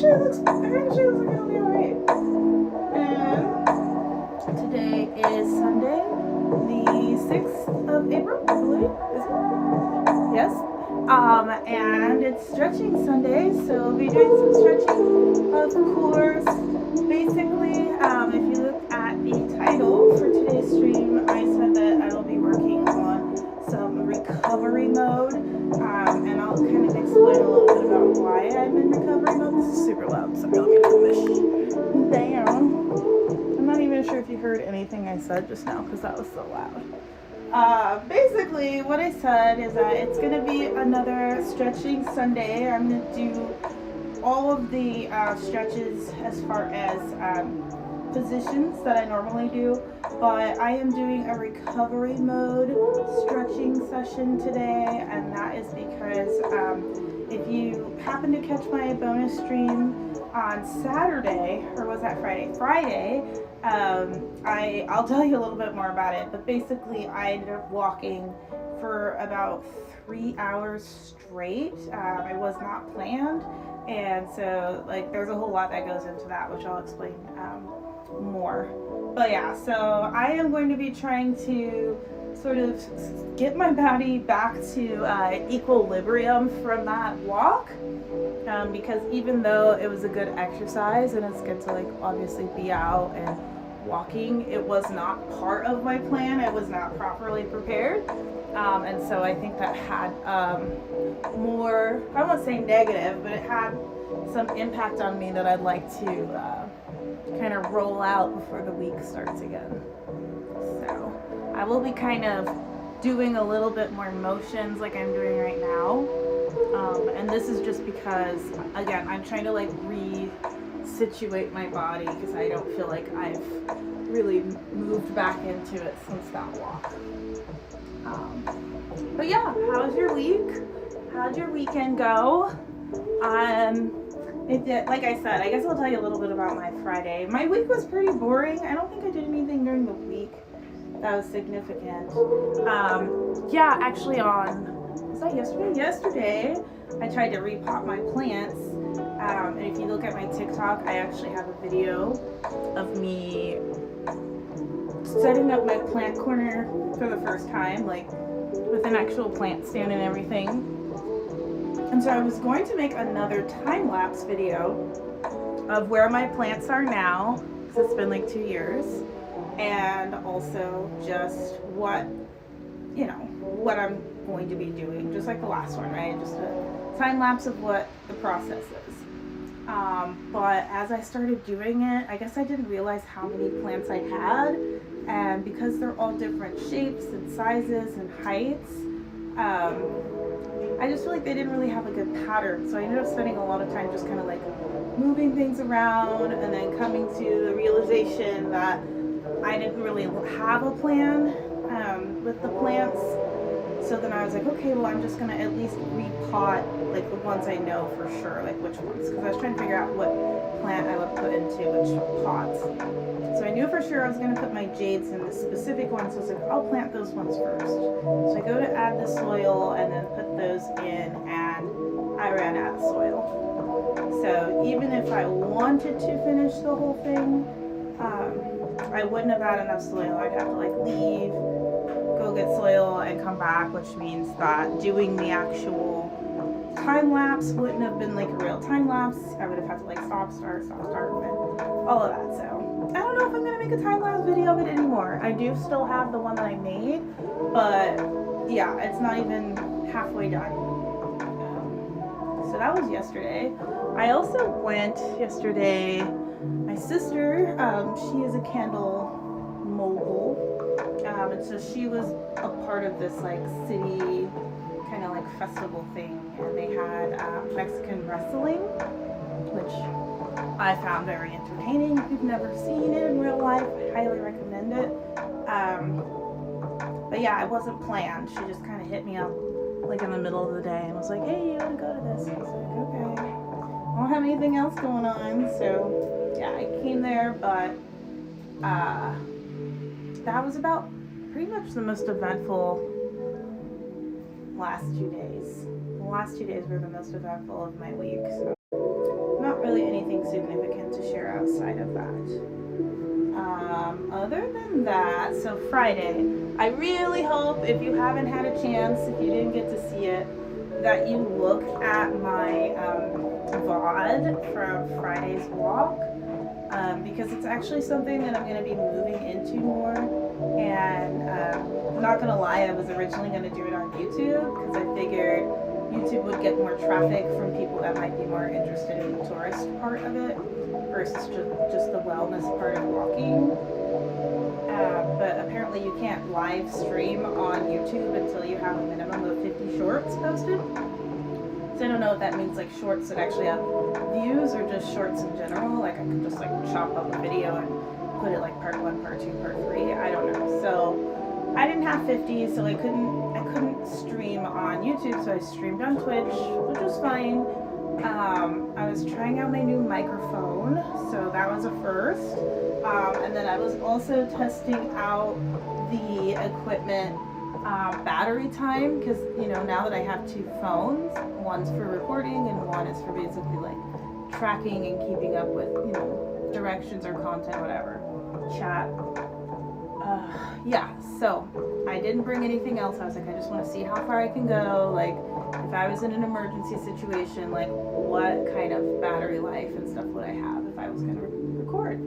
actually looks like it'll be alright. And today is Sunday, the 6th of April, I believe. Is it? Yes. And it's stretching Sunday, so we'll be doing some stretching, of course. Basically, if you look at the title for today's stream, I said that I will be working on some recovery mode, and I'll kind of explain a little bit about why I'm in recovery mode. This is super loud, sorry, let me turn this down. I'm not even sure if you heard anything I said just now because that was so loud. Basically, what I said is that it's going to be another stretching Sunday. I'm going to do all of the stretches as far as positions that I normally do, but I am doing a recovery mode stretching session today, and that is because if you happen to catch my bonus stream on Saturday, or was that Friday? Friday, I'll tell you a little bit more about it, but basically I ended up walking for about 3 hours straight. It was not planned, and so like there's a whole lot that goes into that, which I'll explain more. But yeah, so I am going to be trying to sort of get my body back to equilibrium from that walk, because even though it was a good exercise and it's good to like obviously be out and walking, it was not part of my plan. It was not properly prepared, and so I think that had more, I won't say negative, but it had some impact on me that I'd like to kind of roll out before the week starts again. So I will be kind of doing a little bit more motions like I'm doing right now, and this is just because, again, I'm trying to like re-situate my body because I don't feel like I've really moved back into it since that walk. But yeah, how's your week? How'd your weekend go? Like I said, I guess I'll tell you a little bit about my Friday. My week was pretty boring. I don't think I did anything during the week that was significant. Yeah, actually was that yesterday? Yesterday, I tried to repot my plants. And if you look at my TikTok, I actually have a video of me setting up my plant corner for the first time, like with an actual plant stand and everything. And so I was going to make another time-lapse video of where my plants are now, because it's been like 2 years, and also just what I'm going to be doing, just like the last one, right? Just a time-lapse of what the process is. But as I started doing it, I guess I didn't realize how many plants I had, and because they're all different shapes and sizes and heights, I just feel like they didn't really have a good pattern, so I ended up spending a lot of time just kind of like moving things around and then coming to the realization that I didn't really have a plan with the plants. So then I was like, okay, well, I'm just gonna at least repot like the ones I know for sure, like which ones, because I was trying to figure out what plant I would put into which pots. So I knew for sure I was gonna put my jades in the specific ones, so I was like, I'll plant those ones first. So I go to add the soil and then put those in, and I ran out of soil. So even if I wanted to finish the whole thing, I wouldn't have had enough soil. I'd have to like leave, go get soil, and come back, which means that doing the actual time lapse wouldn't have been like a real time lapse. I would have had to like stop, start, and all of that. So I don't know if I'm gonna make a time lapse video of it anymore. I do still have the one that I made, but yeah, it's not even halfway done. So that was yesterday. I also went yesterday. My sister, she is a candle mogul. And so she was a part of this like city kind of like festival thing, and they had Mexican wrestling, which I found very entertaining. If you've never seen it in real life, I highly recommend it. But yeah, it wasn't planned. She just kind of hit me up like in the middle of the day and was like, hey, you want to go to this? I was like, okay. I don't have anything else going on, so yeah, I came there, but that was about pretty much the most eventful last 2 days. The last 2 days were the most eventful of my week, so not not really anything significant to share outside of that. Other than that, so Friday, I really hope if you haven't had a chance, if you didn't get to see it, that you look at my VOD from Friday's walk, because it's actually something that I'm going to be moving into more. And I'm not going to lie, I was originally going to do it on YouTube because I figured YouTube would get more traffic from people that might be more interested in the tourist part of it versus just the wellness part of walking. But apparently you can't live stream on YouTube until you have a minimum of 50 shorts posted. So I don't know if that means like shorts that actually have views or just shorts in general. Like I could just like chop up a video and put it like part 1, part 2, part 3. I don't know. So I didn't have 50, so I couldn't stream on YouTube, so I streamed on Twitch, which was fine. I was trying out my new microphone, so that was a first. And then I was also testing out the equipment battery time, because now that I have 2 phones, one's for recording and one is for basically like tracking and keeping up with directions or content, whatever, chat. Yeah, so I didn't bring anything else. I was like, I just want to see how far I can go. Like, if I was in an emergency situation, like, what kind of battery life and stuff would I have if I was going to record?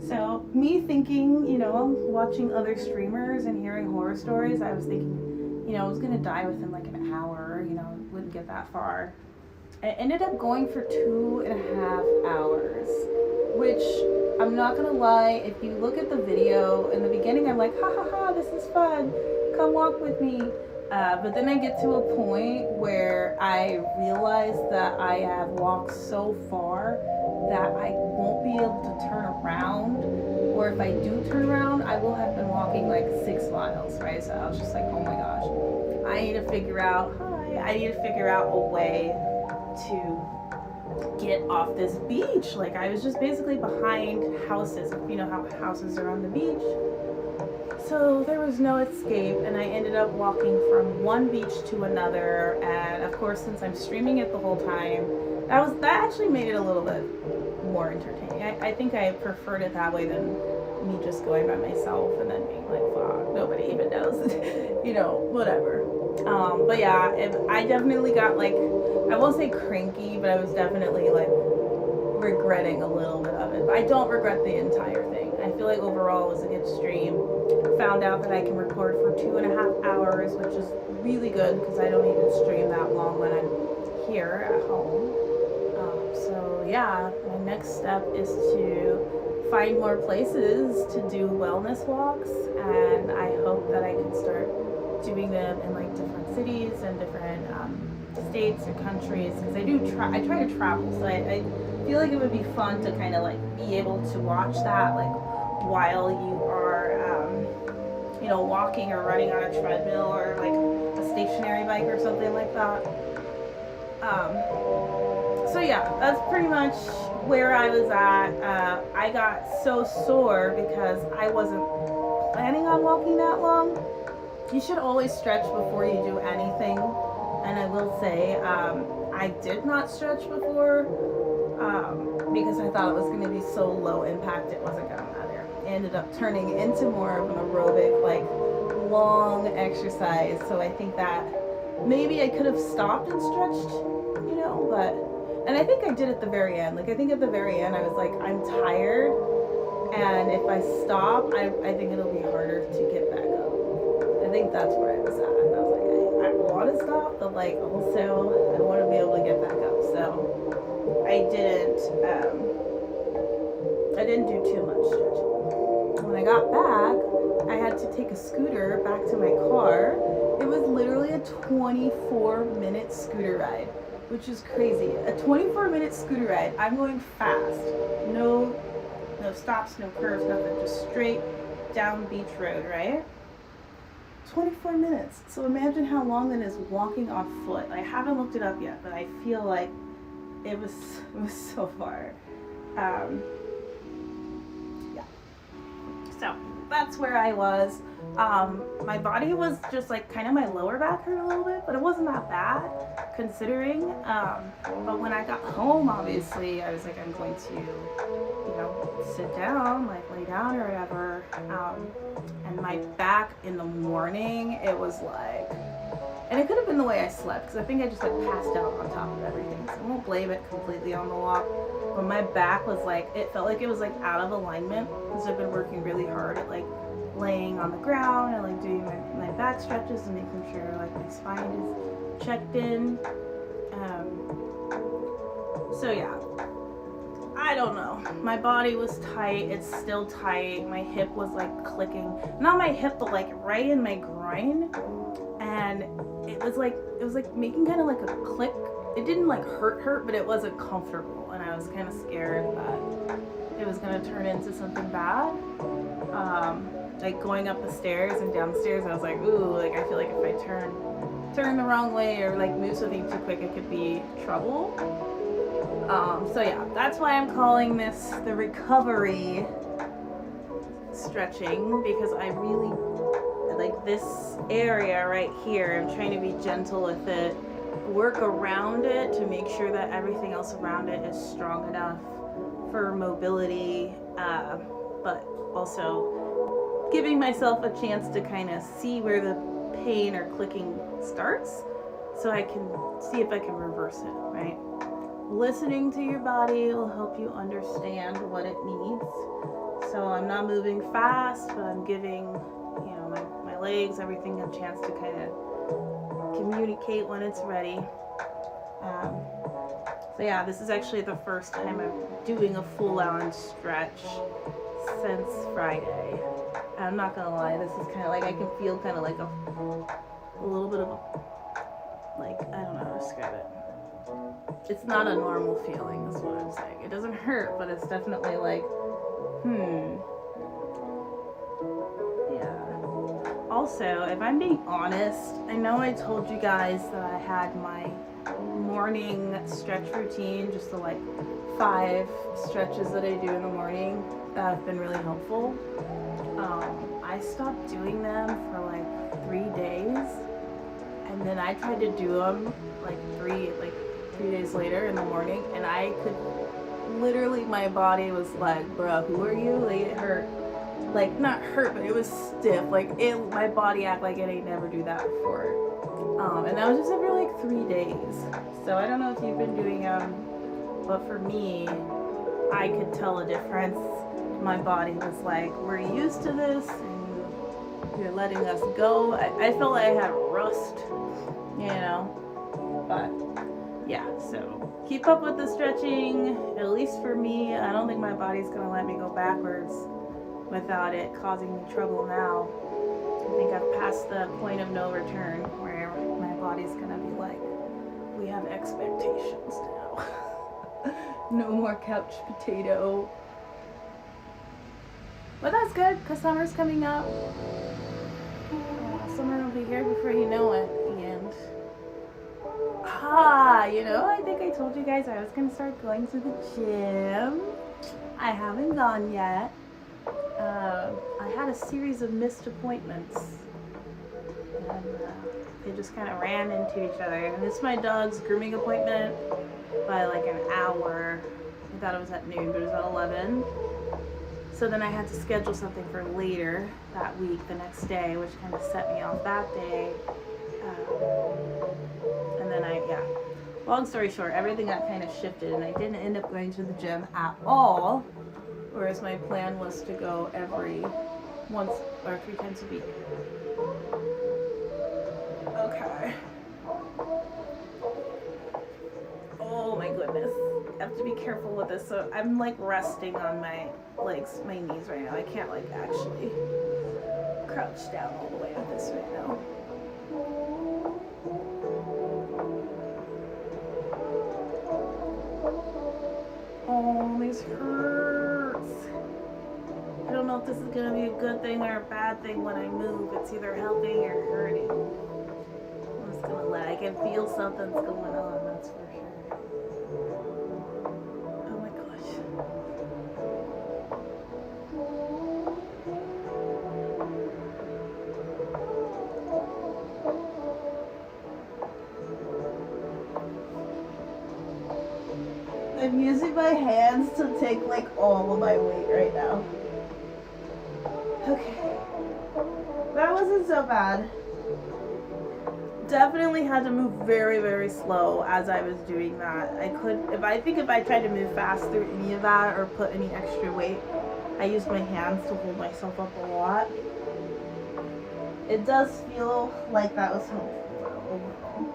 So, me thinking, watching other streamers and hearing horror stories, I was thinking, I was going to die within like an hour, wouldn't get that far. I ended up going for 2.5 hours, which, I'm not gonna lie, if you look at the video, in the beginning I'm like, ha ha ha, this is fun, come walk with me. But then I get to a point where I realize that I have walked so far that I won't be able to turn around, or if I do turn around, I will have been walking like 6 miles, right? So I was just like, oh my gosh, I need to figure out a way to get off this beach. Like, I was just basically behind houses. You know how houses are on the beach? So there was no escape, and I ended up walking from one beach to another. And of course, since I'm streaming it the whole time, that actually made it a little bit more entertaining. I think I preferred it that way than me just going by myself and then being like, fuck, nobody even knows. Whatever. But yeah, I definitely got like, I won't say cranky, but I was definitely like regretting a little bit of it. But I don't regret the entire thing. I feel like overall it was a good stream. Found out that I can record for 2.5 hours, which is really good because I don't even stream that long when I'm here at home. So yeah, my next step is to find more places to do wellness walks, and I hope that I can start doing them in like different cities and different states or countries, because I try to travel, so I feel like it would be fun to kind of like be able to watch that like while you are walking or running on a treadmill or like a stationary bike or something like that. So yeah, that's pretty much where I was at. I got so sore because I wasn't planning on walking that long. You should always stretch before you do anything, and I will say I did not stretch before because I thought it was going to be so low impact it wasn't going to matter. It ended up turning into more of an aerobic, like long exercise, so I think that maybe I could have stopped and stretched, and I think I did at the very end. Like, I think at the very end I was like, I'm tired, and if I stop, I think it'll be harder to get back up. I think that's where I was at. And I was like, I want to stop, but like also I want to be able to get back up. So I didn't do too much stretching. When I got back, I had to take a scooter back to my car. It was literally a 24-minute scooter ride, which is crazy. A 24-minute scooter ride. I'm going fast. No stops, no curves, nothing. Just straight down beach road, right? 24 minutes. So imagine how long that is walking on foot. I haven't looked it up yet, but I feel like it was so far. Yeah. So that's where I was. My body was just like kind of, my lower back hurt a little bit, but it wasn't that bad considering. But when I got home, obviously, I was like, I'm going to, you know, sit down, like lay down or whatever. And my back in the morning, it was like, and it could have been the way I slept, because I think I just like passed out on top of everything. So I won't blame it completely on the walk. But my back was like, it felt like it was like out of alignment, because I've been working really hard at like laying on the ground and like doing my back stretches and making sure like my spine is checked in. So yeah, I don't know. My body was tight. It's still tight. My hip was like clicking. Not my hip, but like right in my groin. And it was like making kind of like a click. It didn't like hurt, but it wasn't comfortable. And I was kind of scared that it was going to turn into something bad. Like going up the stairs and downstairs, I was like, ooh, like I feel like if I turn the wrong way or like move something too quick, it could be trouble. So yeah, that's why I'm calling this the recovery stretching, because I really like this area right here. I'm trying to be gentle with it, work around it to make sure that everything else around it is strong enough for mobility, but also giving myself a chance to kind of see where the pain or clicking starts, so I can see if I can reverse it, right? Listening to your body will help you understand what it needs. So I'm not moving fast, but I'm giving, you know, my legs, everything a chance to kind of communicate when it's ready. So yeah, this is actually the first time I'm doing a full-on stretch since Friday. I'm not gonna lie, this is kind of like, I can feel kind of like a little bit of a, like, I don't know how to describe it. It's not a normal feeling, is what I'm saying. It doesn't hurt, but it's definitely like, yeah. Also, if I'm being honest, I know I told you guys that I had my morning stretch routine, just the like 5 stretches that I do in the morning that have been really helpful. I stopped doing them for like 3 days, and then I tried to do them like 3 days later in the morning, and I could literally, my body was like, bruh, who are you? Like, it hurt. Like, not hurt, but it was stiff. Like, my body acted like it ain't never do that before. And that was just every like 3 days. So I don't know if you've been doing them, but for me, I could tell a difference. My body was like, we're used to this, and you're letting us go. I felt like I had rust, you know, but yeah, so keep up with the stretching, at least for me. I don't think my body's gonna let me go backwards without it causing me trouble now. I think I've passed the point of no return where my body's gonna be like, we have expectations now. No more couch potato. But that's good, because summer's coming up. Summer will be here before you know it, and you know, I think I told you guys I was going to start going to the gym. I haven't gone yet. I had a series of missed appointments, and they just kind of ran into each other. And it's my dog's grooming appointment by like an hour. I thought it was at noon, but it was at 11. So then I had to schedule something for later that week, the next day, which kind of set me off that day. And then long story short, everything got kind of shifted, and I didn't end up going to the gym at all, whereas my plan was to go once or 3 times a week. Okay. Oh my goodness. I have to be careful with this. So I'm like resting on my legs, my knees right now. I can't like actually crouch down all the way with this right now. Oh, this hurts. I don't know if this is going to be a good thing or a bad thing when I move. It's either helping or hurting. I'm just going to I can feel something's going on, that's for sure. Oh my gosh. I'm using my hands to take like all of my weight right now. Okay. That wasn't so bad. Definitely had to move very, very slow as I was doing that. I think if I tried to move fast through any of that or put any extra weight, I used my hands to hold myself up a lot. It does feel like that was helpful overall.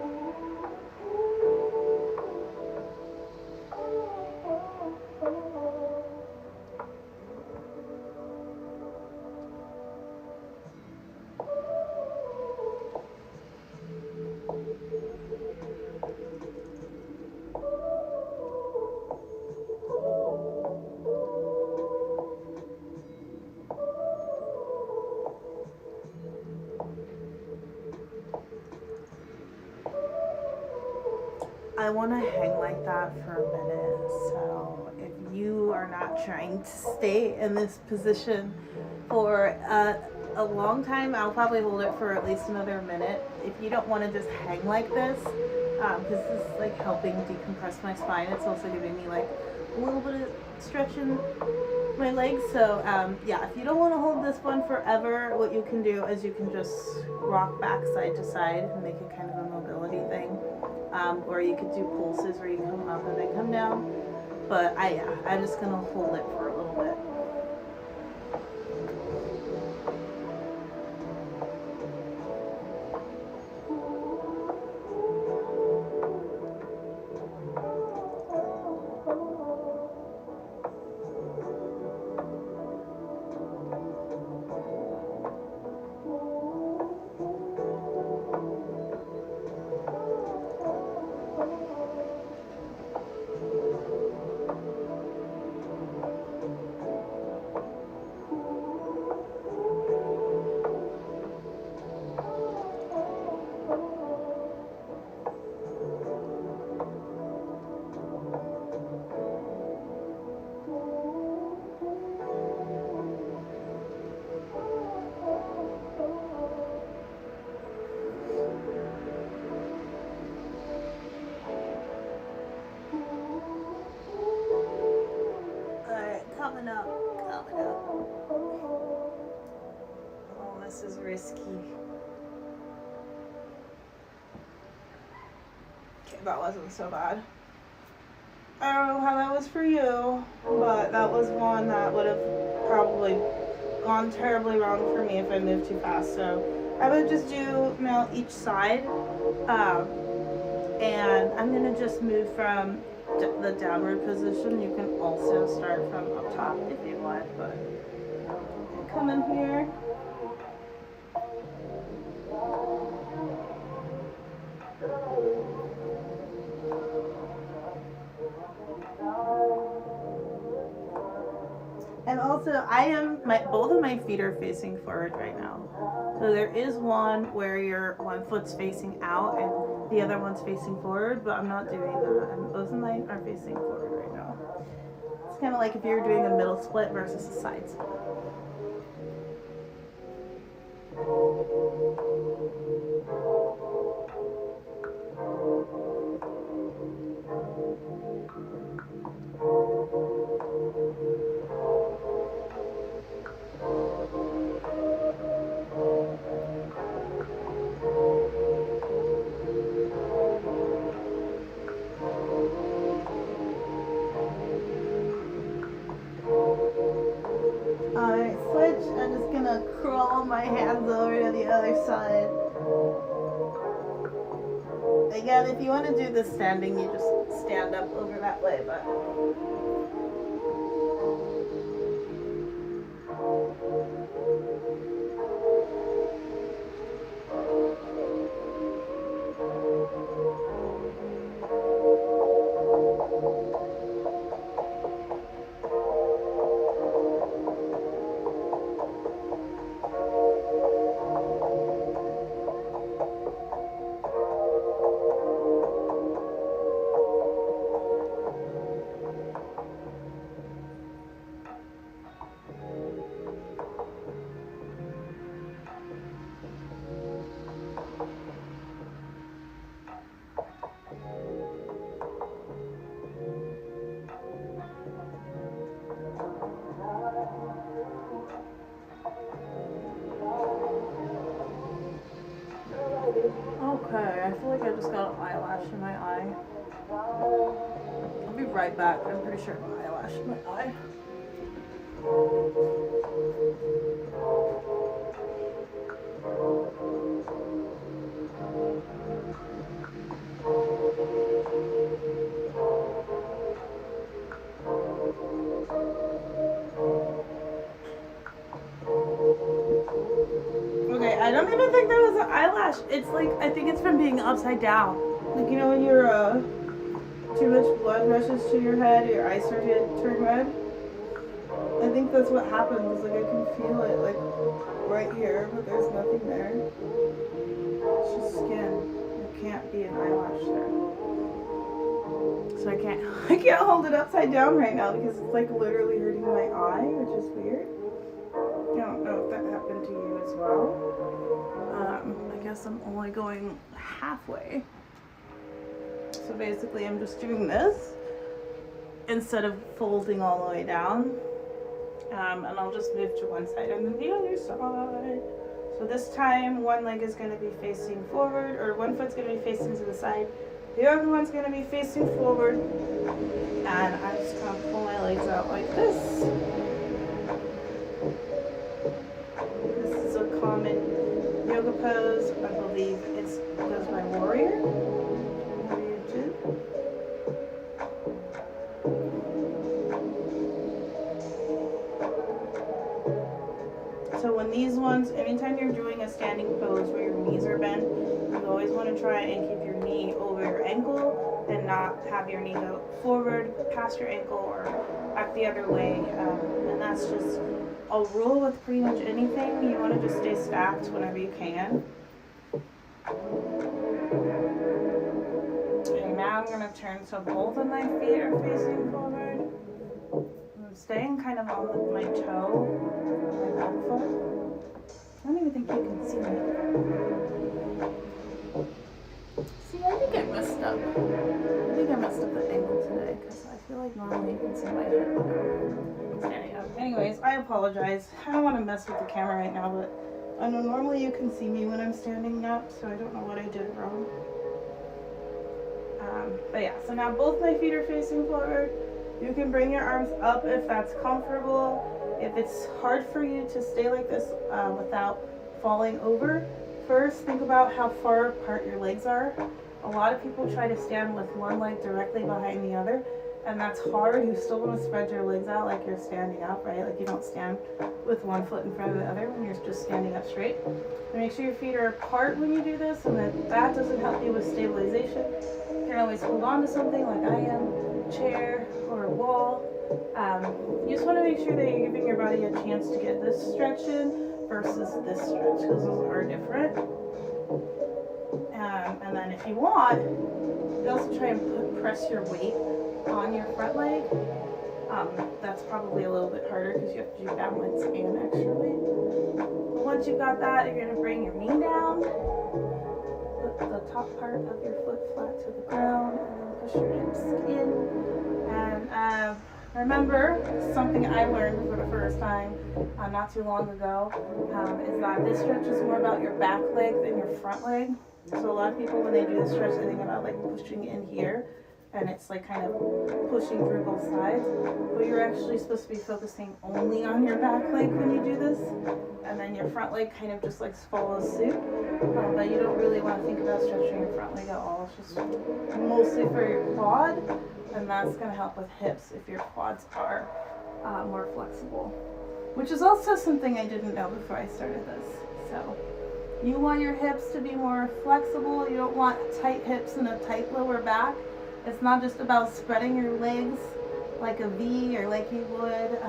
I want to hang like that for a minute. So if you are not trying to stay in this position for a long time, I'll probably hold it for at least another minute. If you don't want to just hang like this, because this is like helping decompress my spine, it's also giving me like a little bit of stretch in my legs. So yeah, if you don't want to hold this one forever, what you can do is you can just rock back side to side and make it kind of a mobility thing. Or you could do pulses where you come up and then come down. But I'm just gonna hold it for a little bit. Coming up. Oh, this is risky. Okay, that wasn't so bad. I don't know how that was for you, but that was one that would have probably gone terribly wrong for me if I moved too fast. So I would just do each side, and I'm gonna just move from the downward position. You can also start from up top if you want, but come in here. And also, both of my feet are facing forward right now. So there is one where your one foot's facing out and the other one's facing forward, but I'm not doing that. And both of mine are facing forward right now. It's kind of like if you're doing a middle split versus a side split. Alright, switch. I'm just gonna crawl my hands over to the other side. Again, if you want to do the standing, you just stand up over that way, but... Okay, I feel like I just got an eyelash in my eye. I'll be right back. I'm pretty sure I have an eyelash in my eye. Okay, I don't even think that was an eyelash. It's like, I think it's from being upside down. Like, you know when you're, too much blood rushes to your head, your eyes start to turn red? I think that's what happened. Like I can feel it, like right here, but there's nothing there. It's just skin. There can't be an eyelash there. So I can't hold it upside down right now because it's like literally hurting my eye, which is weird. I don't know if that happened to you as well. I guess I'm only going halfway. So basically I'm just doing this instead of folding all the way down. And I'll just move to one side and then the other side. So this time one leg is going to be facing forward, or one foot's going to be facing to the side. The other one's going to be facing forward. And I'm just going to pull my legs out like this. This is a common yoga pose. I believe it goes by warrior. So when these ones, anytime you're doing a standing pose where your knees are bent, you always want to try and keep your knee over your ankle and not have your knee go forward past your ankle or back the other way. And that's just a rule with pretty much anything. You want to just stay stacked whenever you can. And now I'm going to turn so both of my feet are facing forward. I'm staying kind of on my toe, my back foot. I don't even think you can see me. See, I think I messed up. I think I messed up the angle today because I feel like normally you can see my head when I'm standing up. Anyways, I apologize. I don't want to mess with the camera right now, but I know normally you can see me when I'm standing up, so I don't know what I did wrong. But yeah, so now both my feet are facing forward. You can bring your arms up if that's comfortable. If it's hard for you to stay like this without falling over, first think about how far apart your legs are. A lot of people try to stand with one leg directly behind the other, and that's hard. You still want to spread your legs out like you're standing up, right? Like you don't stand with one foot in front of the other when you're just standing up straight. And make sure your feet are apart when you do this, and that doesn't help you with stabilization. You can always hold on to something like I am, a chair or a wall. You just want to make sure that you're giving your body a chance to get this stretch in versus this stretch, because those are different. And then if you want, you also try and press your weight on your front leg. That's probably a little bit harder because you have to do balance and extra weight. But once you've got that, you're going to bring your knee down, put the top part of your foot flat to the ground, and then push your hips in. And remember, something I learned for the first time not too long ago is that this stretch is more about your back leg than your front leg. So a lot of people, when they do this stretch, they think about like pushing in here, and it's like kind of pushing through both sides. But you're actually supposed to be focusing only on your back leg when you do this, and then your front leg kind of just like follows suit. But you don't really want to think about stretching your front leg at all. It's just mostly for your quad, and that's going to help with hips if your quads are more flexible, which is also something I didn't know before I started this. So you want your hips to be more flexible. You don't want tight hips and a tight lower back. It's not just about spreading your legs like a V or like you would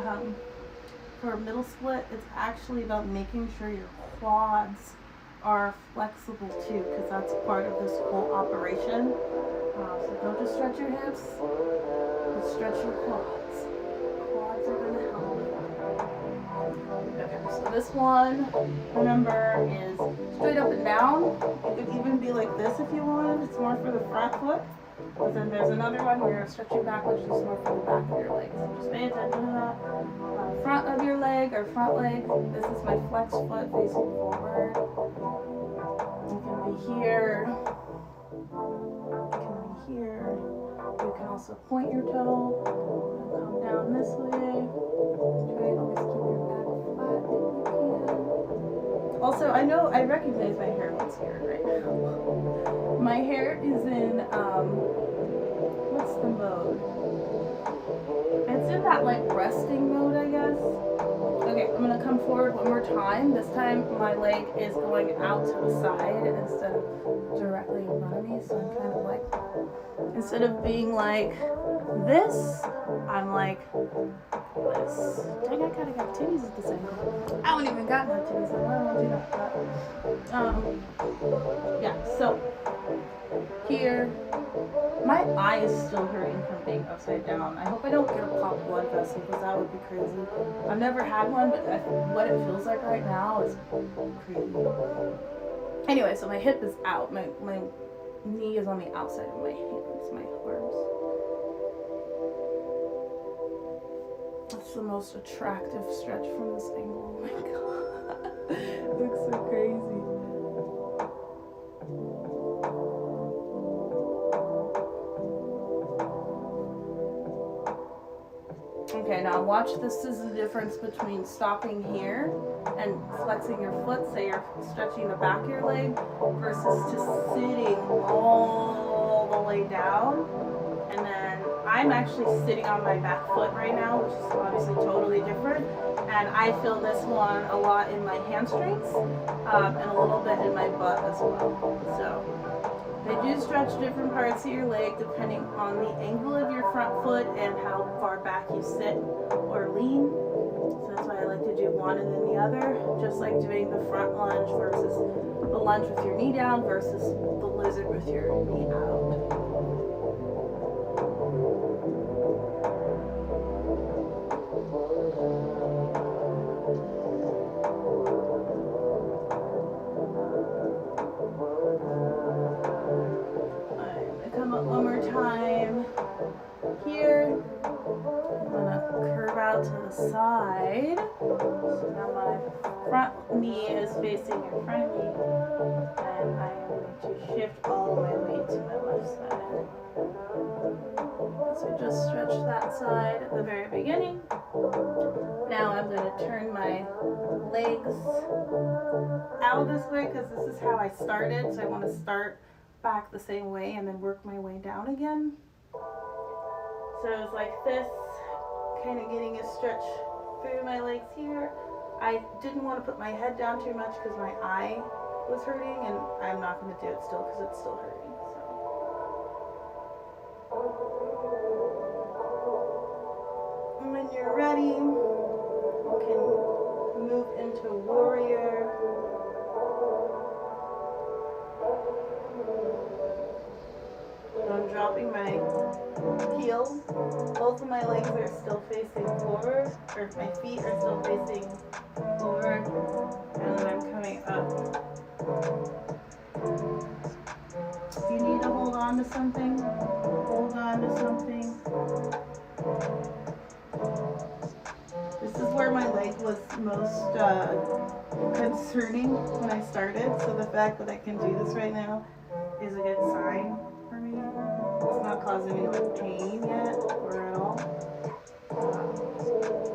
for a middle split. It's actually about making sure your quads are flexible too, because that's part of this whole operation. So don't just stretch your hips, but stretch your quads. Quads are going to help. Okay, so this one, remember, is straight up and down. It could even be like this if you wanted. It's more for the front foot. But then there's another one where you're stretching back, which is more for the back of your leg. So just pay attention to that. Front of your leg or front leg. This is my flex foot facing forward. You can be here. It can be here. You can also point your toe and come down this way. Try and always keep your back flat if you can. Also, I know I recognize my hair looks here right now. My hair is in what's the mode? It's in that like resting mode, I guess. Okay, I'm gonna come forward one more time. This time my leg is going out to the side instead of directly in front of me. So I'm kind of like, instead of being like this, I'm like this. Dang, I kind of got titties at the same time. I don't even got no titties, so I don't do that. But, yeah, so here, my eye is still hurting from being upside down. I hope I don't get a popped blood vessel because that would be crazy. I've never had one, but what it feels like right now is crazy. Anyway, so my hip is out. My knee is on the outside of my hands, my arms. That's the most attractive stretch from this angle. Oh my god. It looks so crazy. Okay, now watch, this is the difference between stopping here and flexing your foot, say you're stretching the back of your leg, versus just sitting all the way down. And then I'm actually sitting on my back foot right now, which is obviously totally different. And I feel this one a lot in my hamstrings and a little bit in my butt as well. So they do stretch different parts of your leg depending on the angle of your front foot and how far back you sit or lean. So that's why I like to do one and then the other, just like doing the front lunge versus the lunge with your knee down versus the lizard with your knee out. One more time here. I'm gonna curve out to the side. So now my front knee is facing your front knee, and I am going to shift all my weight to my left side. So just stretch that side at the very beginning. Now I'm going to turn my legs out this way because this is how I started. So I want to start back the same way and then work my way down again. So it's like this, kind of getting a stretch through my legs here. I didn't want to put my head down too much because my eye was hurting, and I'm not going to do it still because it's still hurting. So when you're ready, you can move into warrior. I'm dropping my heel. Both of my legs are still facing forward, or my feet are still facing forward, and then I'm coming up. If you need to hold on to something, hold on to something. This is where my leg was most concerning when I started, so the fact that I can do this right now is a good sign. It's not causing me like pain yet or at all.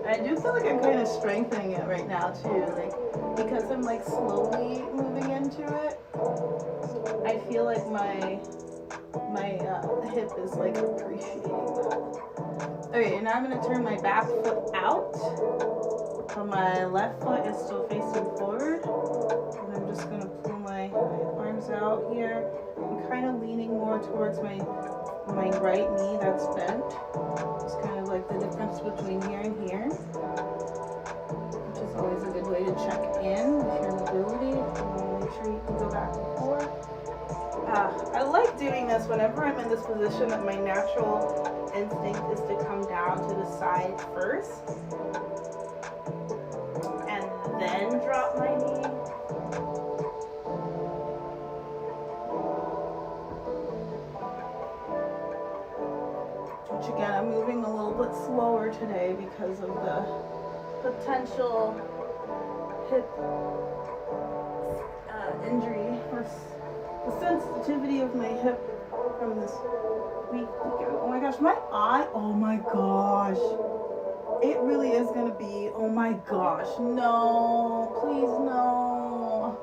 I do feel like I'm kind of strengthening it right now too, like because I'm like slowly moving into it. I feel like my hip is like appreciating that. Okay, and now I'm gonna turn my back foot out, so my left foot is still facing forward, and I'm just gonna pull my arms out here. I'm kind of leaning more towards my right knee that's bent. It's kind of like the difference between here and here, which is always a good way to check in with your mobility. You want to make sure you can go back and forth. I like doing this whenever I'm in this position that my natural instinct is to come down to the side first and then drop my knee. Which again, I'm moving a little bit slower today because of the potential hip injury or sensitivity of my hip from this week ago. Oh my gosh, my eye, oh my gosh. It really is gonna be, oh my gosh, no, please no.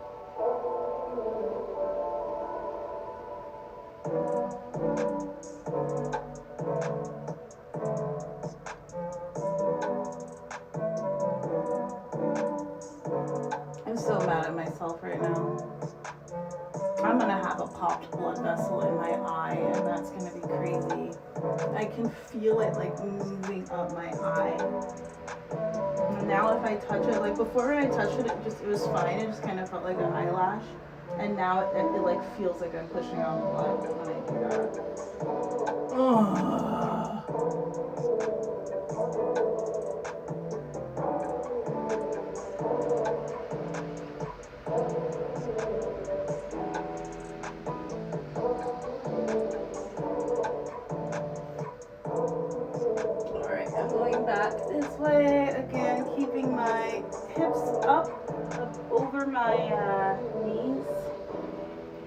I'm so mad at myself right now. I'm gonna have a popped blood vessel in my eye, and that's gonna be crazy. I can feel it like moving up my eye. And now if I touch it, like before when I touched it, it was fine. It just kind of felt like an eyelash. And now it like feels like I'm pushing on blood when I do that. Ugh. This way again, keeping my hips up over my knees,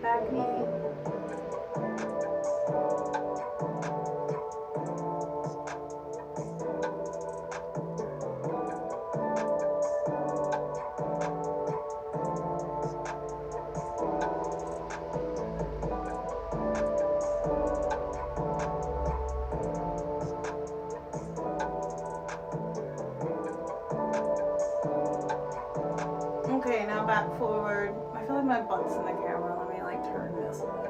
back knee. Okay, now back forward. I feel like my butt's in the camera. Let me like turn this way.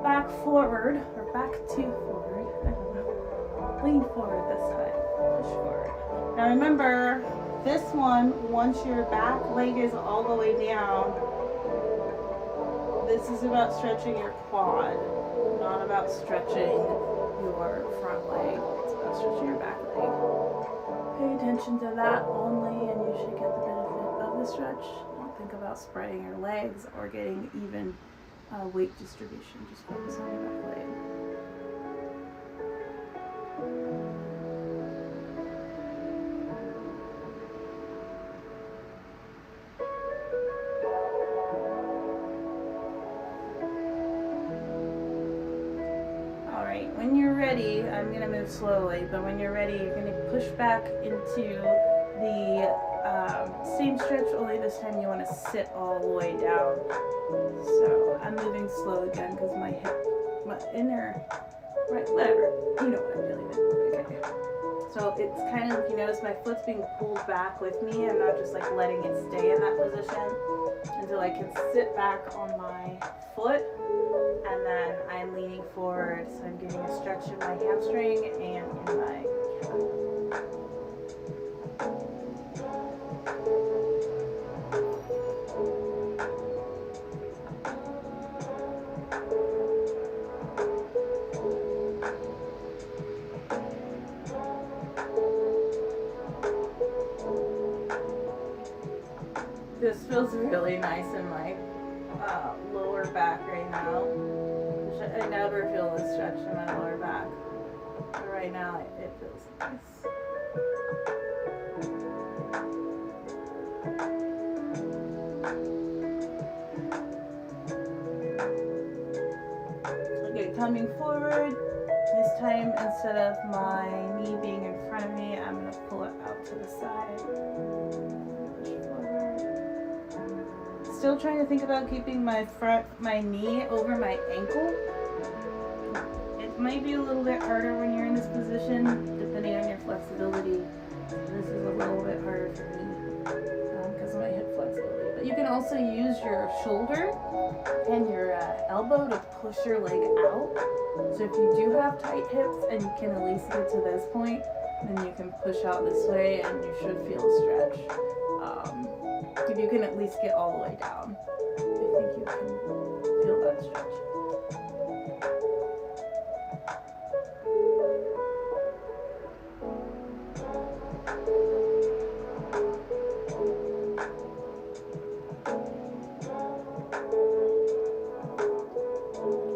Back forward, or back to forward. I don't know. Lean forward this time. Push forward. Now remember, this one, once your back leg is all the way down, this is about stretching your quad, not about stretching your front leg. It's about stretching your back leg. Pay attention to that only, and you should get the benefit of the stretch. Don't think about spreading your legs or getting even weight distribution. Just focus on your back leg. Alright, when you're ready, I'm going to move slowly, but when you're ready, you're going to push back into the same stretch, only this time you want to sit all the way down. So I'm moving slow again because my hip, my inner, right, whatever, you know what I'm dealing with. Okay. So it's kind of, you notice my foot's being pulled back with me. I'm not just like letting it stay in that position until I can sit back on my foot, and then I'm leaning forward. So I'm getting a stretch in my hamstring and in my calf. This feels really nice in my lower back right now. I never feel this stretch in my lower back, but right now it feels nice. Okay, coming forward. This time, instead of my knee being in front of me, I'm going to pull it out to the side. Still trying to think about keeping my knee over my ankle. It might be a little bit harder when you're in this position, depending on your flexibility. This is a little bit harder for me because of my hip flexibility. But you can also use your shoulder and your elbow to push your leg out. So if you do have tight hips and you can at least get to this point, then you can push out this way and you should feel a stretch. If you can at least get all the way down, I think you can feel that stretch.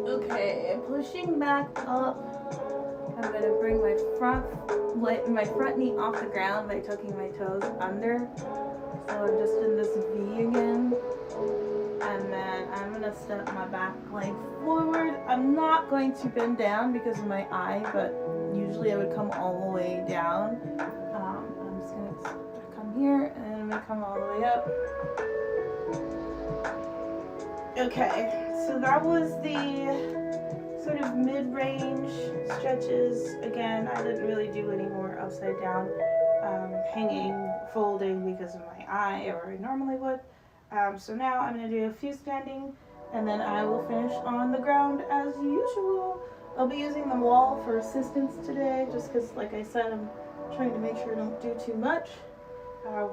Okay, pushing back up. I'm going to bring my front knee off the ground by tucking my toes under. So I'm just in this V again. just step my back leg forward. I'm not going to bend down because of my eye, but usually I would come all the way down. I'm just gonna come here and I'm gonna come all the way up. Okay, so that was the sort of mid-range stretches. Again, I didn't really do any more upside down, hanging, folding because of my eye, or I normally would. So now I'm going to do a few standing, and then I will finish on the ground as usual. I'll be using the wall for assistance today, just because, like I said, I'm trying to make sure I don't do too much.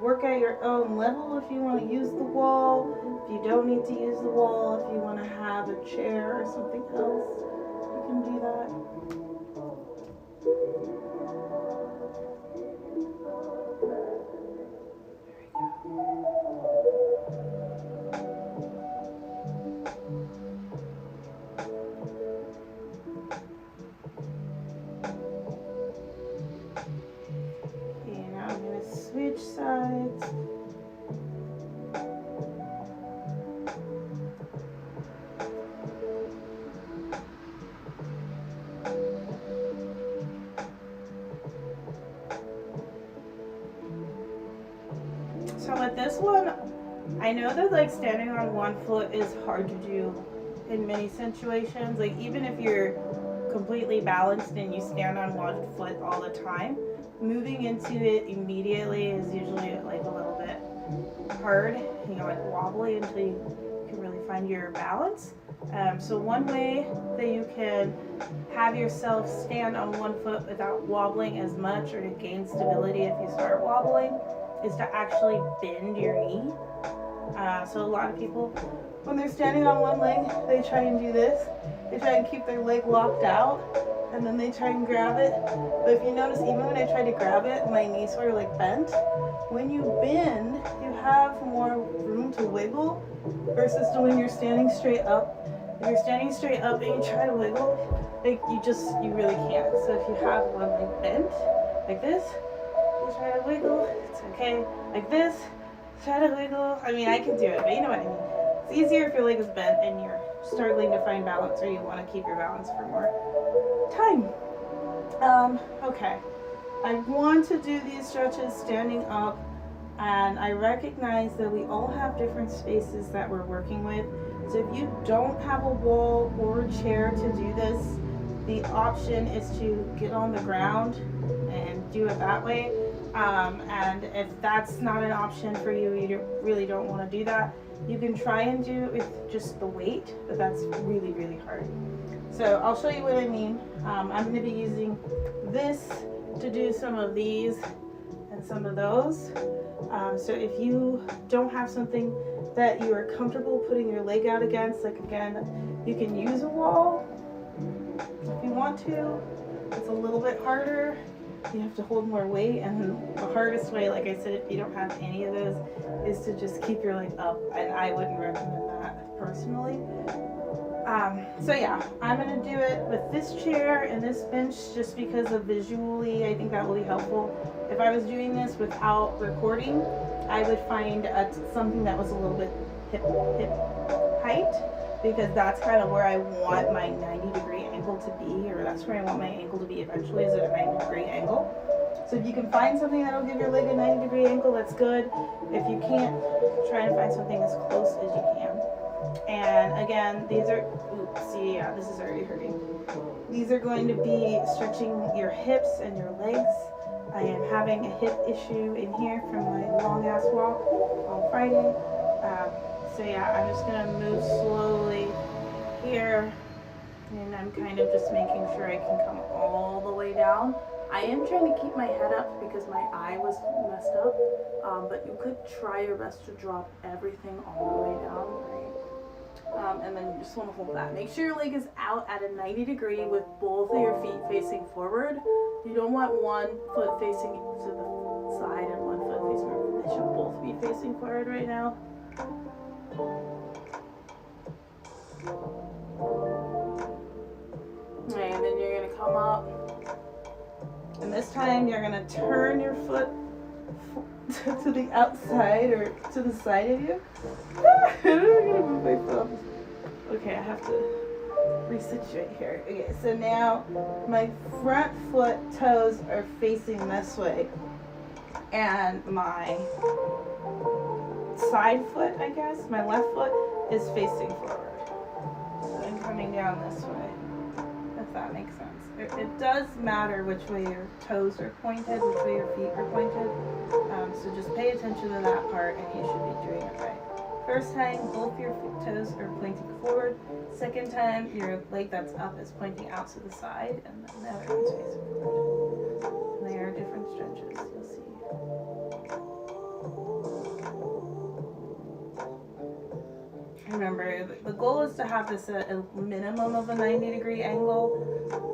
Work at your own level if you want to use the wall. If you don't need to use the wall, if you want to have a chair or something else, you can do that. Switch sides. So with this one, I know that like standing on one foot is hard to do in many situations. Like even if you're completely balanced and you stand on one foot all the time, moving into it immediately is usually like a little bit hard, like wobbly until you can really find your balance. So one way that you can have yourself stand on one foot without wobbling as much, or to gain stability if you start wobbling, is to actually bend your knee. So a lot of people, when they're standing on one leg, they try and do this. They try and keep their leg locked out, and then they try and grab it. But if you notice, even when I try to grab it, my knees sort of like bent. When you bend, you have more room to wiggle versus to when you're standing straight up. If you're standing straight up and you try to wiggle, like you really can't. So if you have one leg bent, like this, you try to wiggle, it's okay. Like this, try to wiggle. I mean, I can do it, but you know what I mean. It's easier if your leg is bent and you're struggling to find balance, or you want to keep your balance for more time. Okay, I want to do these stretches standing up, and I recognize that we all have different spaces that we're working with. So if you don't have a wall or a chair to do this, the option is to get on the ground and do it that way. And if that's not an option for you, you really don't want to do that, you can try and do it with just the weight, but that's really, really hard. So I'll show you what I mean. I'm going to be using this to do some of these and some of those. So if you don't have something that you are comfortable putting your leg out against, like again, you can use a wall if you want to. It's a little bit harder. You have to hold more weight, and the hardest way, like I said, if you don't have any of those, is to just keep your leg up, and I wouldn't recommend that personally. So yeah, I'm going to do it with this chair and this bench just because of visually, I think that will be helpful. If I was doing this without recording, I would find something that was a little bit hip height, because that's kind of where I want my 90-degree angle to be, or that's where I want my ankle to be eventually, is at a 90-degree angle. So if you can find something that'll give your leg a 90-degree angle, that's good. If you can't, try and find something as close as you can. And again, these are, this is already hurting. These are going to be stretching your hips and your legs. I am having a hip issue in here from my long ass walk on Friday. So yeah, I'm just gonna move slowly here, and I'm kind of just making sure I can come all the way down. I am trying to keep my head up because my eye was messed up, but you could try your best to drop everything all the way down, right? And then you just want to hold that. Make sure your leg is out at a 90-degree with both of your feet facing forward. You don't want one foot facing to the side and one foot facing forward. They should both be facing forward right now. Right, and then you're going to come up, and this time you're going to turn your foot to the outside or to the side of you. I'm going to move my foot. Okay, I have to resituate here. Okay, so now my front foot toes are facing this way, and my side foot, I guess, my left foot is facing forward. So I'm coming down this way, if that makes sense. It does matter which way your toes are pointed, which way your feet are pointed. So just pay attention to that part and you should be doing it right. First time, both your toes are pointing forward. Second time, your leg that's up is pointing out to the side, and then the other one's facing forward. And they are different stretches, you'll see. Remember, the goal is to have this at a minimum of a 90-degree angle,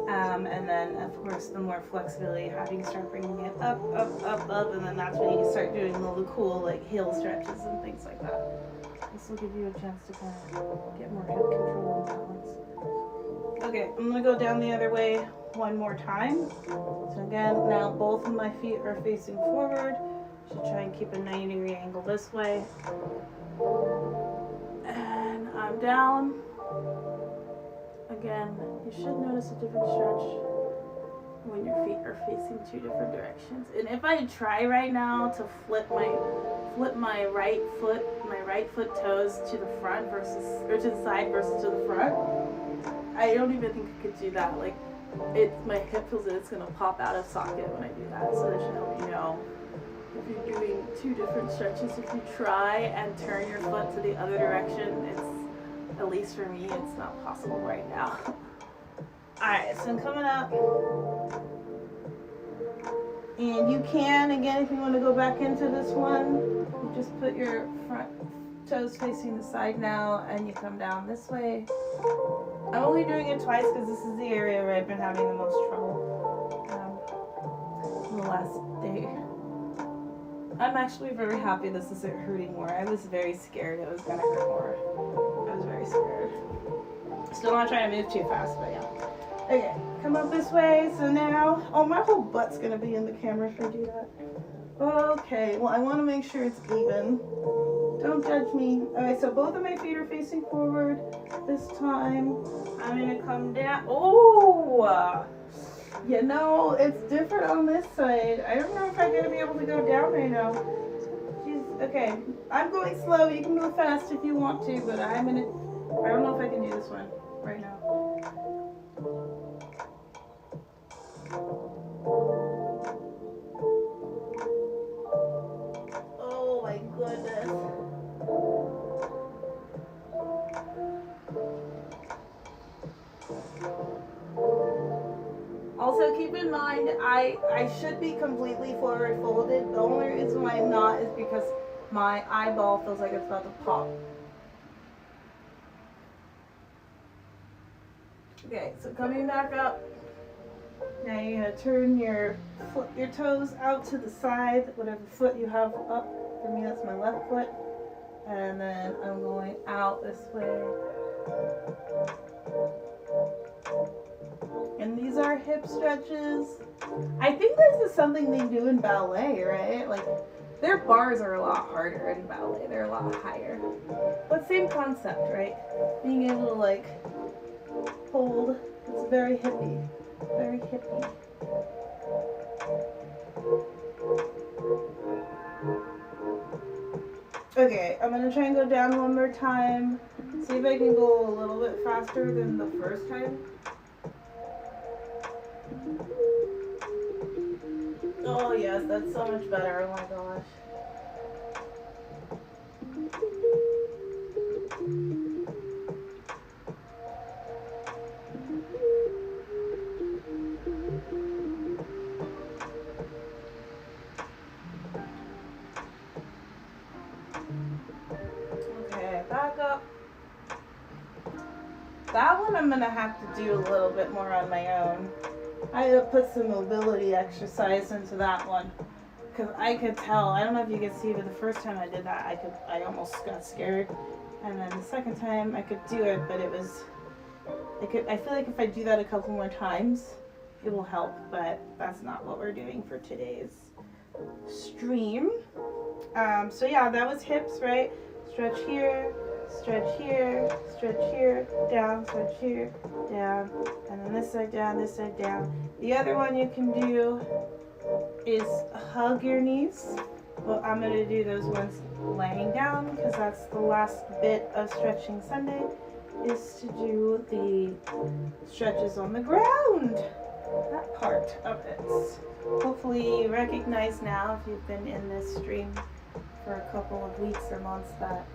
and then of course the more flexibility you have, you can start bringing it up, and then that's when you can start doing all the cool like heel stretches and things like that. This will give you a chance to kind of get more hip control and balance. Okay, I'm gonna go down the other way one more time. So again, now both of my feet are facing forward. Should try and keep a 90-degree angle this way. And I'm down. Again, you should notice a different stretch when your feet are facing two different directions. And if I try right now to flip my right foot toes to the front versus, or to the side versus to the front, I don't even think I could do that. Like, my hip feels that it's gonna pop out of socket when I do that. So that should help you know if you're doing two different stretches. If you try and turn your foot to the other direction, it's, at least for me, it's not possible right now. Alright, so I'm coming up. And you can, again, if you want to go back into this one, you just put your front toes facing the side now, and you come down this way. I'm only doing it twice because this is the area where I've been having the most trouble the last day. I'm actually very happy this isn't hurting more. I was very scared it was going to hurt more. I was very scared. Still not trying to move too fast, but yeah. Okay, come up this way. So now, oh, my whole butt's going to be in the camera if I do that. Okay, well, I want to make sure it's even. Don't judge me. Okay, so both of my feet are facing forward this time. I'm going to come down. Oh! You know, it's different on this side. I don't know if I'm going to be able to go down right now. Jeez, okay, I'm going slow. You can move fast if you want to, but I don't know if I can do this one right now. Oh my goodness. Also, keep in mind, I should be completely forward folded. The only reason why I'm not is because my eyeball feels like it's about to pop. Okay, so coming back up. Now you're going to turn your toes out to the side, whatever foot you have up. For me, that's my left foot. And then I'm going out this way. And these are hip stretches. I think this is something they do in ballet, right? Like, their bars are a lot harder in ballet. They're a lot higher. But same concept, right? Being able to, like, hold. It's very hippie. Very hippie. Okay, I'm going to try and go down one more time. See if I can go a little bit faster than the first time. Oh yes, that's so much better. Oh my gosh. Okay, back up. That one I'm going to have to do a little bit more on my own. I had to put some mobility exercise into that one because I could tell. I don't know if you could see, but the first time I did that, I almost got scared, and then the second time I could do it, but I feel like if I do that a couple more times, it will help. But that's not what we're doing for today's stream. So yeah, that was hips, right? Stretch here, stretch here, down, stretch here, down, and then this side down, this side down. The other one you can do is hug your knees. Well, I'm going to do those ones laying down because that's the last bit of Stretching Sunday, is to do the stretches on the ground. That part of it. Hopefully you recognize now, if you've been in this stream for a couple of weeks or months, that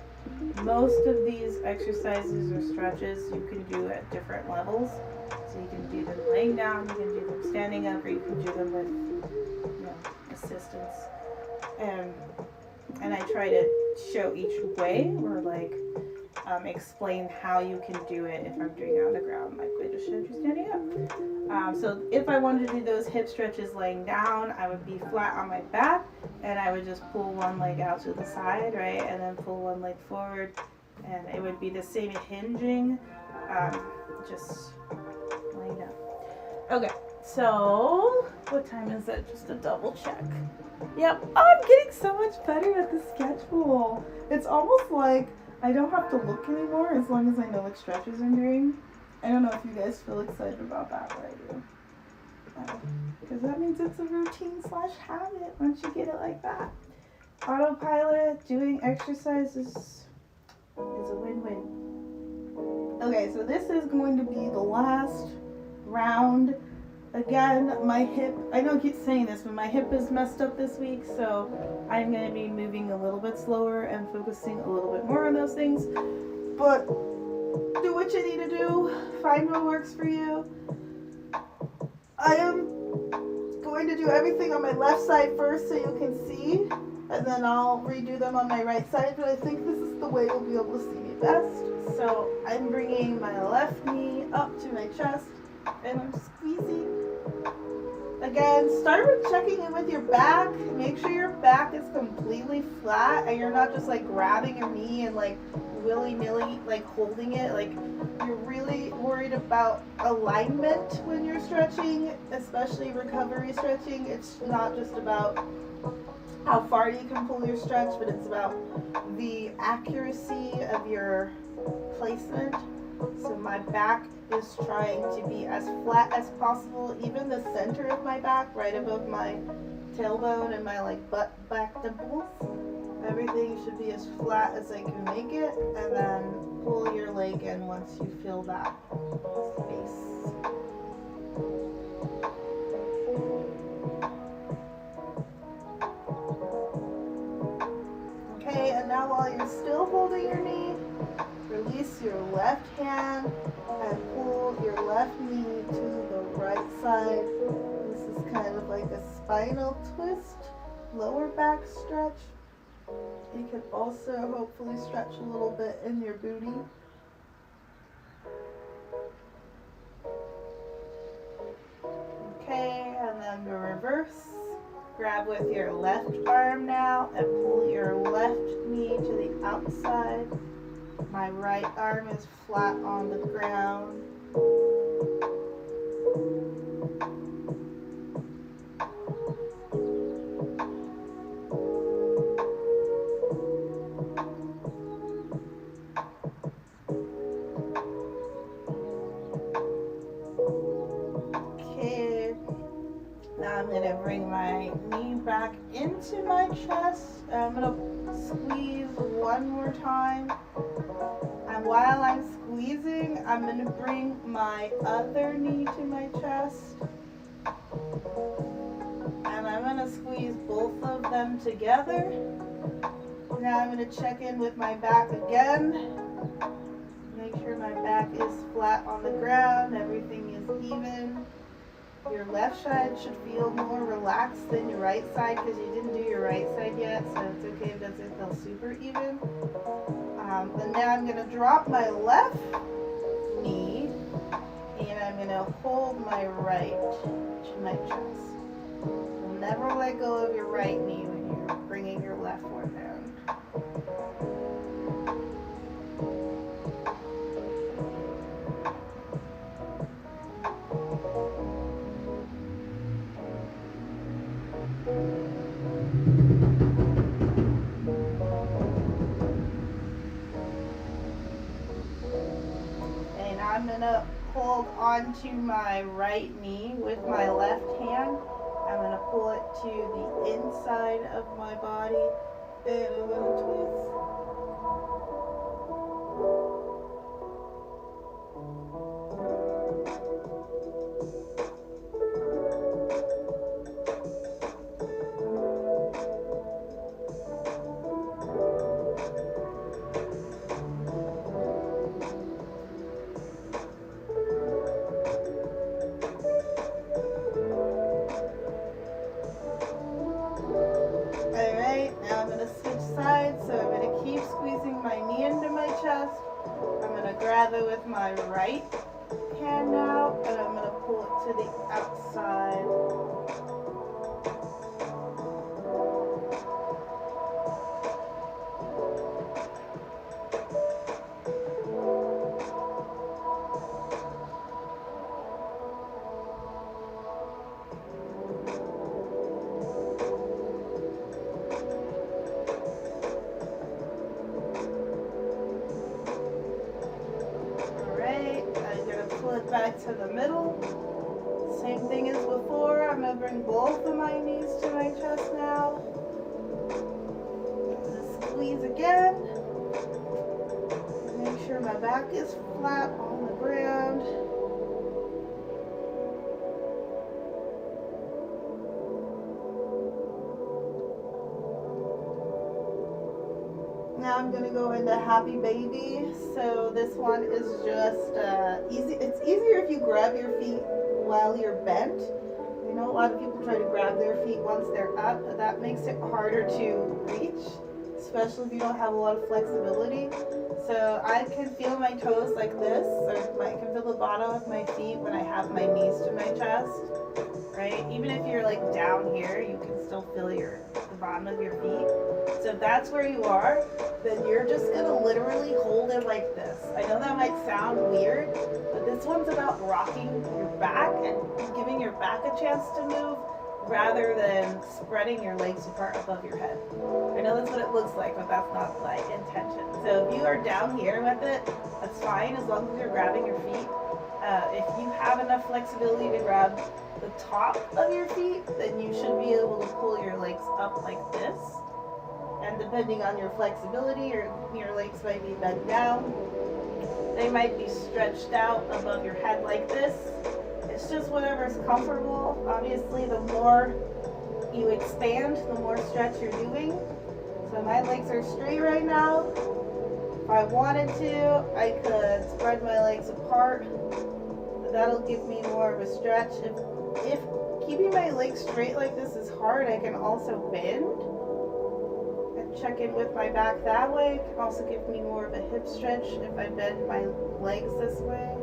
most of these exercises or stretches you can do at different levels. So you can do them laying down, you can do them standing up, or you can do them with assistance. And I try to show each way, or explain how you can do it if I'm doing it on the ground, like I just showed you standing up. So if I wanted to do those hip stretches laying down, I would be flat on my back, and I would just pull one leg out to the side, right, and then pull one leg forward, and it would be the same hinging, just laying down. Okay, so what time is it? Just a double check. Yep, I'm getting so much better at the schedule. It's almost like I don't have to look anymore as long as I know what stretches I'm doing. I don't know if you guys feel excited about that, but I do. Because that means it's a routine/habit once you get it like that. Autopilot, doing exercises is a win-win. Okay, so this is going to be the last round. Again, my hip, I know I keep saying this, but my hip is messed up this week, so I'm going to be moving a little bit slower and focusing a little bit more on those things. But do what you need to do. Find what works for you. I am going to do everything on my left side first so you can see, and then I'll redo them on my right side, but I think this is the way you'll be able to see me best. So I'm bringing my left knee up to my chest, and I'm squeezing. Again, start with checking in with your back. Make sure your back is completely flat and you're not just like grabbing your knee and like willy-nilly like holding it. Like you're really worried about alignment when you're stretching, especially recovery stretching. It's not just about how far you can pull your stretch, but it's about the accuracy of your placement. So my back is trying to be as flat as possible. Even the center of my back, right above my tailbone and my like butt back dimples, everything should be as flat as I can make it, and then pull your leg in once you feel that space. Okay, and now while you're still holding your knee, release your left hand and pull your left knee to the right side. This is kind of like a spinal twist, lower back stretch. You can also hopefully stretch a little bit in your booty. Okay, and then the reverse. Grab with your left arm now and pull your left knee to the outside. My right arm is flat on the ground. Okay, now I'm going to bring my knee back into my chest. I'm going to squeeze one more time. And while I'm squeezing, I'm going to bring my other knee to my chest. And I'm going to squeeze both of them together. Now I'm going to check in with my back again. Make sure my back is flat on the ground, everything is even. Your left side should feel more relaxed than your right side because you didn't do your right side yet, so it's okay if it doesn't feel super even. And now I'm going to drop my left knee and I'm going to hold my right to my chest. So never let go of your right knee when you're bringing your left one down. I'm gonna hold onto my right knee with my left hand. I'm gonna pull it to the inside of my body, and I'm gonna twist. Grab it with my right hand now, and I'm going to pull it to the outside. Back to the middle. Same thing as before. I'm going to bring both of my knees to my chest now. Squeeze again. Make sure my back is flat on the ground. Now I'm going to go into Happy Baby. So this one is just easy. It's easier if you grab your feet while you're bent. I know a lot of people try to grab their feet once they're up, but that makes it harder to reach, especially if you don't have a lot of flexibility. So I can feel my toes like this, or I can feel the bottom of my feet when I have my knees to my chest, right? Even if you're like down here, you can still feel the bottom of your feet. So if that's where you are, then you're just gonna literally hold it like this. I know that might sound weird, but this one's about rocking your back and giving your back a chance to move rather than spreading your legs apart above your head. I know that's what it looks like, but that's not my intention. So if you are down here with it, that's fine as long as you're grabbing your feet. If you have enough flexibility to grab the top of your feet, then you should be able to pull your legs up like this. And depending on your flexibility, your legs might be bent down. They might be stretched out above your head like this. It's just whatever's comfortable. Obviously, the more you expand, the more stretch you're doing. So my legs are straight right now. If I wanted to, I could spread my legs apart. That'll give me more of a stretch. If keeping my legs straight like this is hard, I can also bend and check in with my back that way. It can also give me more of a hip stretch if I bend my legs this way.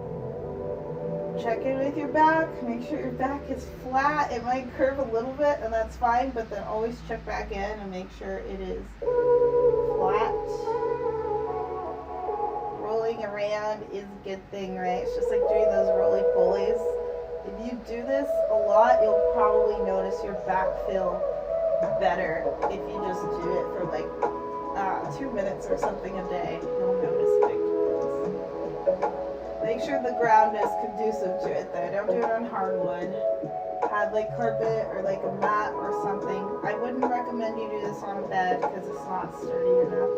Check in with your back. Make sure your back is flat. It might curve a little bit, and that's fine, but then always check back in and make sure it is flat. Rolling around is a good thing, right? It's just like doing those roly-polies. If you do this a lot, you'll probably notice your back feel better if you just do it for like 2 minutes or something a day. You'll notice a big difference. Make sure the ground is conducive to it though. Don't do it on hardwood. Have like carpet or like a mat or something. I wouldn't recommend you do this on a bed because it's not sturdy enough.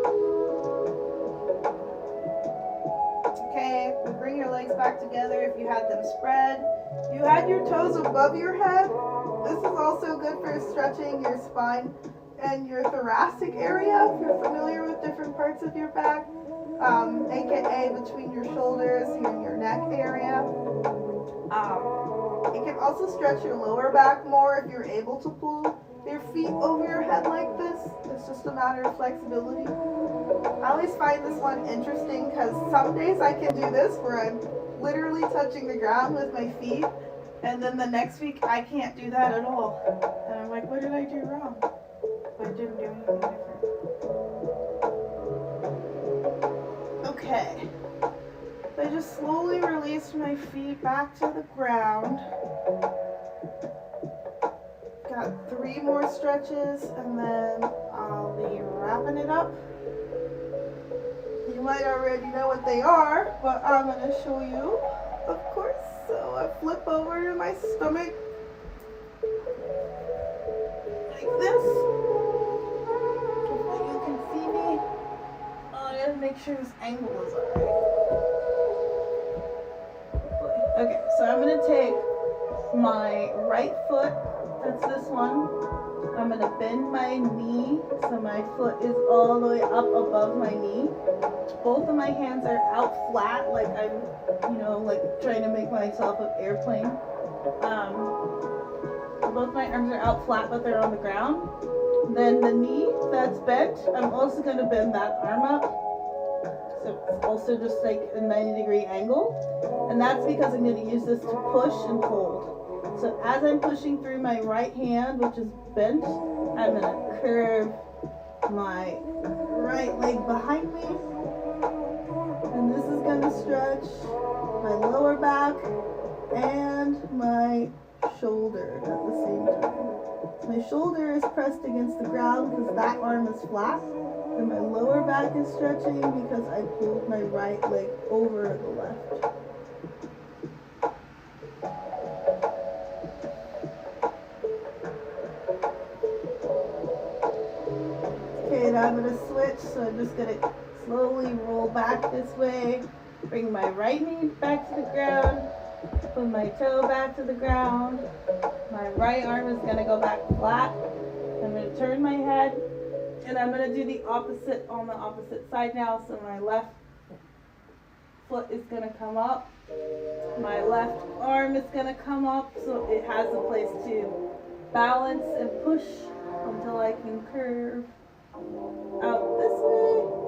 Okay, bring your legs back together if you had them spread. You had your toes above your head. This is also good for stretching your spine and your thoracic area if you're familiar with different parts of your back, aka between your shoulders and your neck area. It can also stretch your lower back more if you're able to pull your feet over your head like this. It's just a matter of flexibility. I always find this one interesting because some days I can do this where I'm literally touching the ground with my feet, and then the next week I can't do that at all. And I'm like, what did I do wrong? I didn't do anything different. Okay. I just slowly released my feet back to the ground. Got 3 more stretches and then I'll be wrapping it up. You might already know what they are, but I'm going to show you, of course. So I flip over to my stomach like this. Hopefully you can see me. I gotta make sure this angle is alright. Okay, so I'm going to take my right foot, that's this one. I'm going to bend my knee so my foot is all the way up above my knee. Both of my hands are out flat, like I'm, like trying to make myself an airplane. Both my arms are out flat, but they're on the ground. Then the knee that's bent, I'm also going to bend that arm up. So it's also just like a 90-degree angle. And that's because I'm going to use this to push and hold. So as I'm pushing through my right hand, which is bent, I'm going to curve my right leg behind me. And this is going to stretch my lower back and my shoulder at the same time. My shoulder is pressed against the ground because that arm is flat. And my lower back is stretching because I pulled my right leg over the left. Okay, now I'm going to switch, so I'm just going to slowly roll back this way, bring my right knee back to the ground, put my toe back to the ground. My right arm is going to go back flat. I'm going to turn my head, and I'm going to do the opposite on the opposite side now. So my left foot is going to come up. My left arm is going to come up so it has a place to balance and push until I can curve out this way.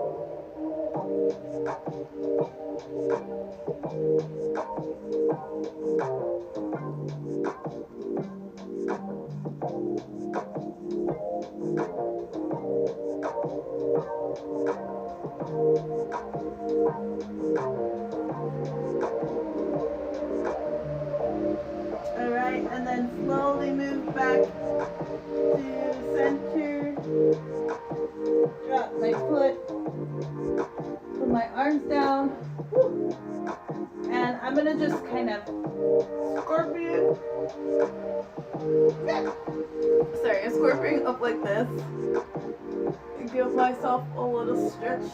Alright, and then slowly move back to center. Drop my foot. Put my arms down. And I'm going to just kind of scorpion. Sorry, I'm scorpioning up like this. And give myself a little stretch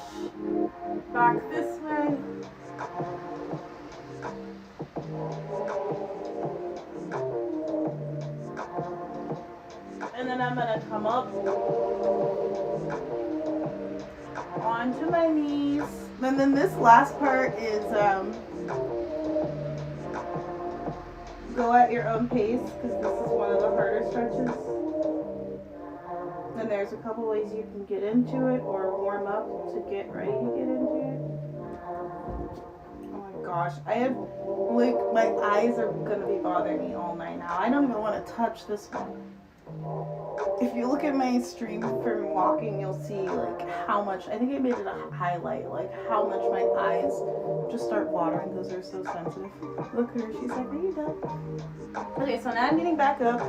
back this way. And then I'm going to come up onto my knees. And then this last part is go at your own pace, because this is one of the harder stretches. And there's a couple ways you can get into it or warm up to get ready to get into it. Oh my gosh, I have, like, my eyes are gonna be bothering me all night now. I don't even want to touch this one. If you look at my stream from walking, you'll see like how much, I think I made it a highlight, like how much my eyes just start watering because they're so sensitive. Look at her, she's like, are you done? Okay, so now I'm getting back up.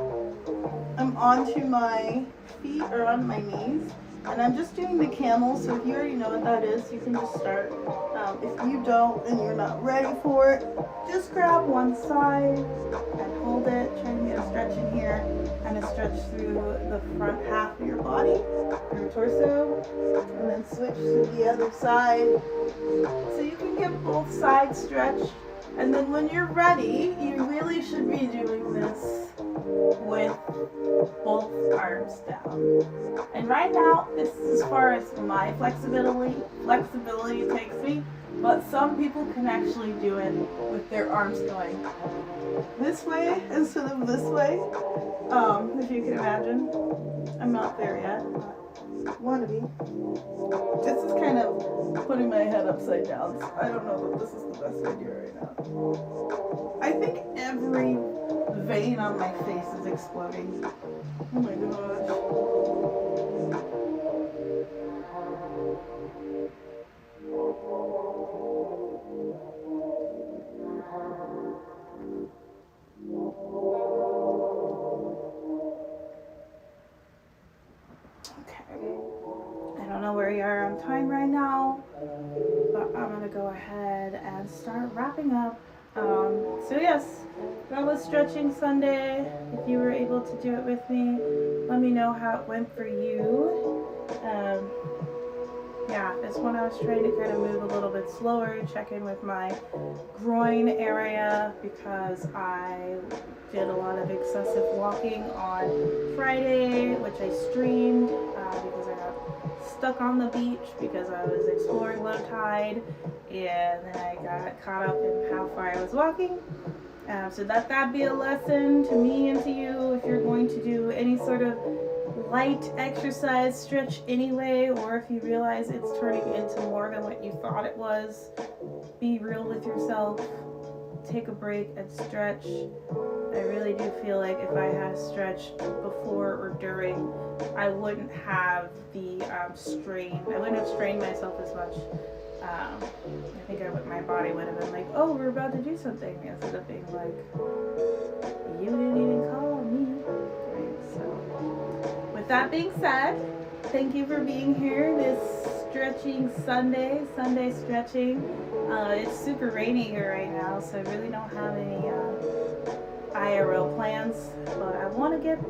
I'm onto my feet or on my knees. And I'm just doing the camel, so if you already know what that is, you can just start. If you don't and you're not ready for it, just grab one side and hold it. Try to get a stretch in here and a stretch through the front half of your body, your torso, and then switch to the other side. So you can get both sides stretched. And then when you're ready, you really should be doing this with both arms down. And right now, this is as far as my flexibility takes me, but some people can actually do it with their arms going this way instead of this way. If you can imagine. I'm not there yet, but want to be. This is kind of putting my head upside down. I don't know that this is the best idea right now. I think every vein on my face is exploding. Oh my gosh. time right now, but I'm gonna go ahead and start wrapping up. So yes, that was Stretching Sunday. If you were able to do it with me, let me know how it went for you. Yeah, this one I was trying to kind of move a little bit slower, check in with my groin area because I did a lot of excessive walking on Friday, which I streamed because I got stuck on the beach because I was exploring low tide, and then I got caught up in how far I was walking. So that'd be a lesson to me and to you if you're going to do any sort of light exercise stretch anyway, or if you realize it's turning into more than what you thought it was. Be real with yourself, take a break and stretch. I really do feel like if I had stretched before or during, I wouldn't have the strain. I wouldn't have strained myself as much. I think my body would have been like, oh, we're about to do something, instead of being like, you didn't even call me. Right, so with that being said, thank you for being here this Stretching Sunday stretching. It's super rainy here right now, so I really don't have any IRL plans, but I want to get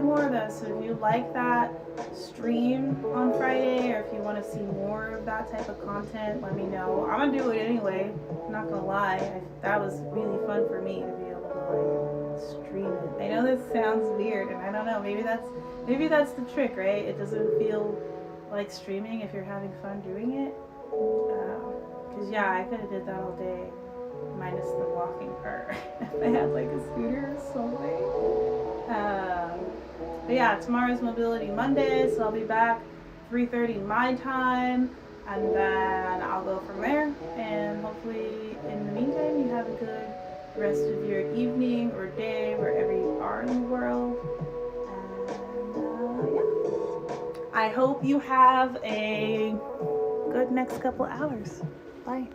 more of those. So if you like that stream on Friday, or if you want to see more of that type of content, let me know. I'm gonna do it anyway. I'm not gonna lie, that was really fun for me to be able to like stream it. I know this sounds weird, and I don't know. Maybe that's the trick, right? It doesn't feel like streaming if you're having fun doing it. Cause yeah, I could have did that all day, minus the walking part. If I had like a scooter or something. But yeah, tomorrow's Mobility Monday, so I'll be back 3:30 my time, and then I'll go from there. And hopefully, in the meantime, you have a good rest of your evening or day wherever you are in the world. And yeah, I hope you have a good next couple hours. Bye.